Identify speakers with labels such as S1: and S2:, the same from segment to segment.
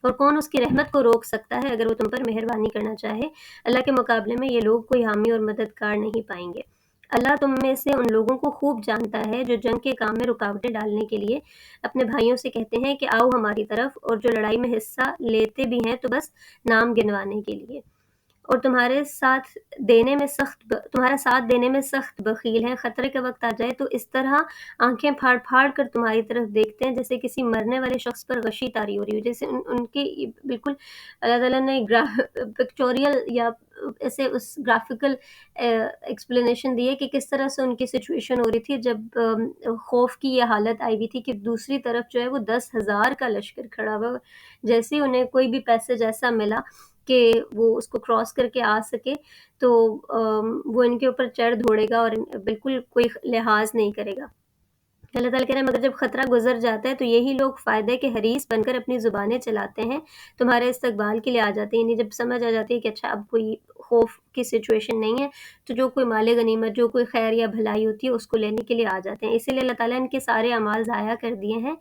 S1: اور کون اس کی رحمت کو روک سکتا ہے اگر وہ تم پر مہربانی کرنا چاہے؟ اللہ کے مقابلے میں یہ لوگ کوئی حامی اور مددگار نہیں پائیں گے۔ اللہ تم میں سے ان لوگوں کو خوب جانتا ہے جو جنگ کے کام میں رکاوٹیں ڈالنے کے لیے اپنے بھائیوں سے کہتے ہیں کہ آؤ ہماری طرف، اور جو لڑائی میں حصہ لیتے بھی ہیں تو بس نام گنوانے کے لیے، اور تمہارا ساتھ دینے میں سخت بخیل ہیں۔ خطرے کا وقت آ جائے تو اس طرح آنکھیں پھاڑ پھاڑ کر تمہاری طرف دیکھتے ہیں جیسے کسی مرنے والے شخص پر غشی طاری ہو رہی ہو، جیسے ان کی بالکل اللہ تعالیٰ نے پکچوریل یا ایسے اس گرافیکل ایکسپلینیشن دی ہے کہ کس طرح سے ان کی سچویشن ہو رہی تھی جب خوف کی یہ حالت آئی ہوئی تھی کہ دوسری طرف جو ہے وہ 10,000 کا لشکر کھڑا ہوا، جیسے ہی انہیں کوئی بھی پیسج ایسا ملا کہ وہ اس کو کراس کر کے آ سکے تو وہ ان کے اوپر چڑھ دوڑے گا اور بالکل کوئی لحاظ نہیں کرے گا۔ اللہ تعالیٰ کہہ رہے ہیں مگر جب خطرہ گزر جاتا ہے تو یہی لوگ فائدے کے حریص بن کر اپنی زبانیں چلاتے ہیں، تمہارے استقبال کے لیے آ جاتے ہیں، یعنی جب سمجھ آ جاتی ہے کہ اچھا اب کوئی خوف کی سچویشن نہیں ہے تو جو کوئی مال غنیمت، جو کوئی خیر یا بھلائی ہوتی ہے اس کو لینے کے لیے آ جاتے ہیں۔ اسی لیے اللہ تعالیٰ ان کے سارے اعمال ضائع کر دیے ہیں،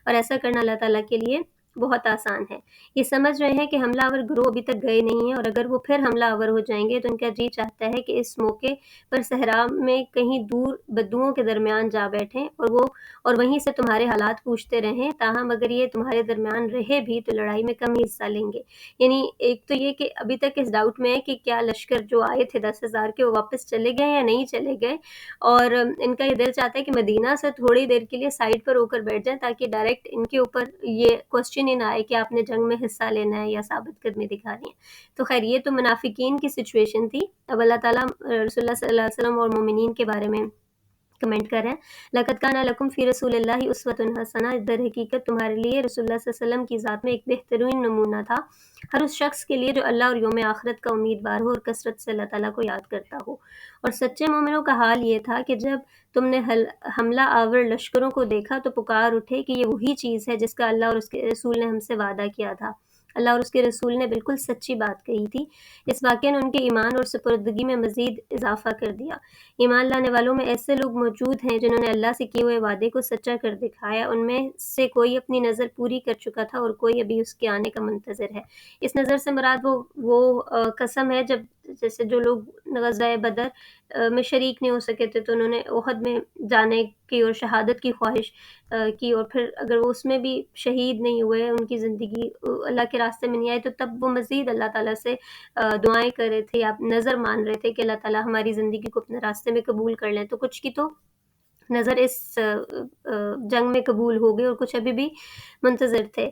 S1: اور ایسا کرنا اللہ تعالیٰ کے لیے بہت آسان ہے۔ یہ سمجھ رہے ہیں کہ حملہ آور گروہ ابھی تک گئے نہیں ہیں، اور اگر وہ پھر حملہ آور ہو جائیں گے تو ان کا جی چاہتا ہے کہ اس موقع پر صحرا میں کہیں دور بدوؤں کے درمیان جا بیٹھیں اور وہیں سے تمہارے حالات پوچھتے رہیں، تاہم اگر یہ تمہارے درمیان رہے بھی تو لڑائی میں کم ہی حصہ لیں گے۔ یعنی ایک تو یہ کہ ابھی تک اس ڈاؤٹ میں ہے کہ کیا لشکر جو آئے تھے 10,000 کے وہ واپس چلے گئے یا نہیں چلے گئے، اور ان کا یہ دل چاہتا ہے کہ مدینہ سے تھوڑی دیر کے لیے سائڈ پر ہو کر بیٹھ جائیں تاکہ ڈائریکٹ ان کے اوپر یہ کوسچن ہی نہ آئے کہ آپ نے جنگ میں حصہ لینا ہے یا ثابت قدمی دکھانی ہے۔ تو خیر یہ تو منافقین کی سچویشن تھی۔ اب اللہ تعالیٰ رسول اللہ صلی اللہ علیہ وسلم اور مومنین کے بارے میں کمنٹ کر رہے ہیں، لَقَدْ كَانَ لَكُمْ فِي رَسُولِ اللَّهِ أُسْوَةٌ حَسَنَةٌ، در حقیقت تمہارے لیے رسول اللہ صلی اللہ علیہ وسلم کی ذات میں ایک بہترین نمونہ تھا، ہر اس شخص کے لیے جو اللہ اور یوم آخرت کا امیدوار ہو اور کثرت سے اللہ تعالیٰ کو یاد کرتا ہو۔ اور سچے مومنوں کا حال یہ تھا کہ جب تم نے حملہ آور لشکروں کو دیکھا تو پکار اٹھے کہ یہ وہی چیز ہے جس کا اللہ اور اس کے رسول نے ہم سے وعدہ کیا تھا۔ اللہ اور اس کے رسول نے بالکل سچی بات کہی تھی۔ اس واقعے نے ان کے ایمان اور سپردگی میں مزید اضافہ کر دیا۔ ایمان لانے والوں میں ایسے لوگ موجود ہیں جنہوں نے اللہ سے کیے ہوئے وعدے کو سچا کر دکھایا، ان میں سے کوئی اپنی نظر پوری کر چکا تھا اور کوئی ابھی اس کے آنے کا منتظر ہے۔ اس نظر سے مراد وہ قسم ہے جب جیسے جو لوگ غزوہ بدر میں شریک نہیں ہو سکے تھے تو انہوں نے احد میں جانے کی اور شہادت کی خواہش کی، اور پھر اگر وہ اس میں بھی شہید نہیں ہوئے، ان کی زندگی اللہ کے راستے میں نہیں آئی، تو تب وہ مزید اللہ تعالیٰ سے دعائیں کر رہے تھے یا نظر مان رہے تھے کہ اللہ تعالیٰ ہماری زندگی کو اپنے راستے میں قبول کر لیں۔ تو کچھ کی تو نظر اس جنگ میں قبول ہو گئی اور کچھ ابھی بھی منتظر تھے۔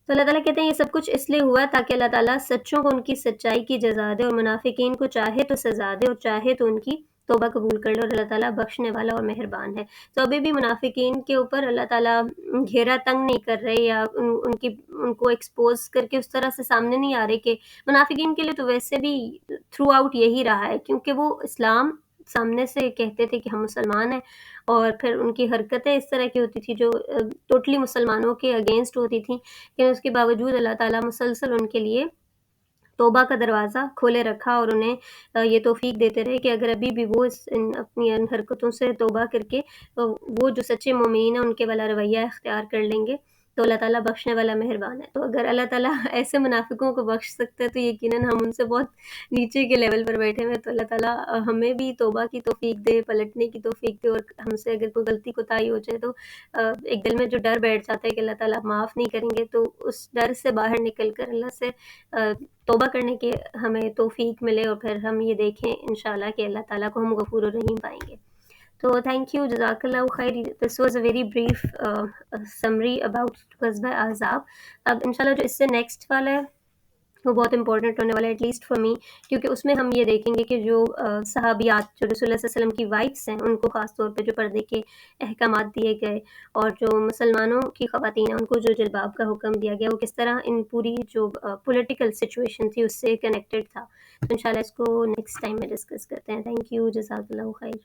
S1: تو اللہ تعالیٰ کہتے ہیں یہ سب کچھ اس لیے ہوا تاکہ اللہ تعالیٰ سچوں کو ان کی سچائی کی جزا دے اور منافقین کو چاہے تو سزا دے اور چاہے تو ان کی توبہ قبول کر لے، اور اللہ تعالیٰ بخشنے والا اور مہربان ہے۔ تو ابھی بھی منافقین کے اوپر اللہ تعالیٰ گھیرا تنگ نہیں کر رہے یا ان کو ایکسپوز کر کے اس طرح سے سامنے نہیں آ رہے کہ منافقین کے لیے تو ویسے بھی تھرو آؤٹ یہی رہا ہے، کیونکہ وہ اسلام سامنے سے کہتے تھے کہ ہم مسلمان ہیں، اور پھر ان کی حرکتیں اس طرح کی ہوتی تھی جو ٹوٹلی مسلمانوں کے اگینسٹ ہوتی تھیں، لیکن اس کے باوجود اللہ تعالیٰ مسلسل ان کے لیے توبہ کا دروازہ کھولے رکھا اور انہیں یہ توفیق دیتے رہے کہ اگر ابھی بھی وہ اپنی ان حرکتوں سے توبہ کر کے وہ جو سچے مومنین ہیں ان کے والا رویہ اختیار کر لیں گے تو اللہ تعالیٰ بخشنے والا مہربان ہے۔ تو اگر اللہ تعالیٰ ایسے منافقوں کو بخش سکتا ہے تو یقیناً ہم ان سے بہت نیچے کے لیول پر بیٹھے ہوئے، تو اللہ تعالیٰ ہمیں بھی توبہ کی توفیق دے، پلٹنے کی توفیق دے، اور ہم سے اگر کوئی غلطی کوتاہی ہو جائے تو ایک دل میں جو ڈر بیٹھ جاتا ہے کہ اللہ تعالیٰ معاف نہیں کریں گے، تو اس ڈر سے باہر نکل کر اللہ سے توبہ کرنے کی ہمیں توفیق ملے، اور پھر ہم یہ دیکھیں انشاءاللہ کہ اللہ تعالیٰ کو ہم غفور الرحیم پائیں گے۔ تو تھینک یو، جزاک اللہ خیر۔ This was a very brief summary about غزوہ احزاب۔ اب انشاءاللہ جو اس سے نیکسٹ والا ہے وہ بہت امپورٹنٹ ہونے والا ہے، ایٹ لیسٹ فار می، کیونکہ اس میں ہم یہ دیکھیں گے کہ جو صحابیات جو رسول اللہ صلی اللہ علیہ وسلم کی وائفس ہیں ان کو خاص طور پہ جو پردے کے احکامات دیے گئے، اور جو مسلمانوں کی خواتین ہیں ان کو جو جلباب کا حکم دیا گیا وہ کس طرح ان پوری جو پولیٹیکل سچویشن تھی اس سے کنیکٹڈ تھا۔ تو انشاءاللہ اس کو نیکسٹ ٹائم میں ڈسکس کرتے ہیں۔ تھینک یو، جزاک اللہ خیر۔